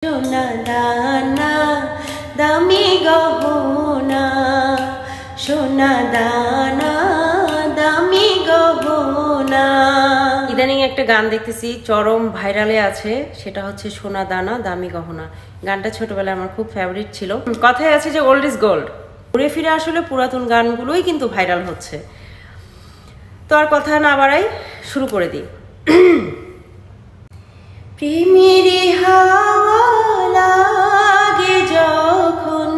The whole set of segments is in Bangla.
সোনা দানা দামি গহনা, সোনা দানা দামি গহনা। ইদানিং একটা গান দেখতেছি চরম ভাইরালে আছে, সেটা হচ্ছে সোনা দানা দামি গহনা। গানটা ছোটবেলায় আমার খুব ফেভারিট ছিল। কথায় আছে যে ওল্ড ইজ গোল্ড, ঘুরে ফিরে আসলে পুরাতন গানগুলোই কিন্তু ভাইরাল হচ্ছে। তো আর কথা না বাড়াই, শুরু করে দিই। প্রেমের হাওয়া লাগে যখন,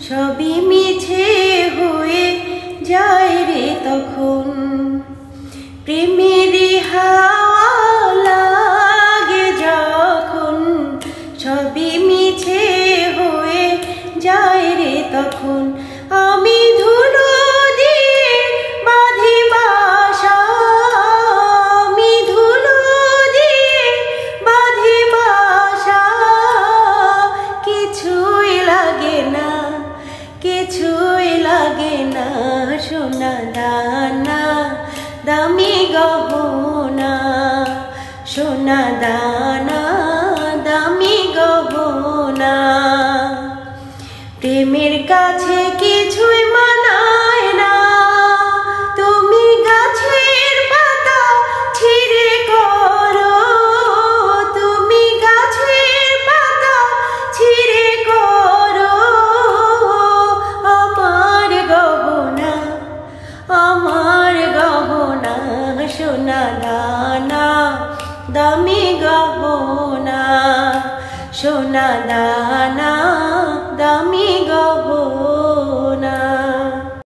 সবই মিছে হয়ে যায় রে তখন। প্রেমের হাওয়া লাগে যখন, সবই মিছে হয়ে যায় রে তখন। আমি ধুলো দিয়ে বাঁধি বাসা, আমি ধুলো দিয়ে বাঁধি বাসা, কিছুই লাগে না, কিছুই লাগে না। সোনা দানা দামি গহনা, সোনা দানা দামি গহনা। প্রেমের কাছে কিছুই মানায় না, তুমি গাছের পাতা ছিঁড়ে করো, তুমি গাছের পাতা ছিঁড়ে করো। আমার গহনা, আমার গহনা, সোনা দানা দামি গহনা, সোনা দানা দামি গহনা।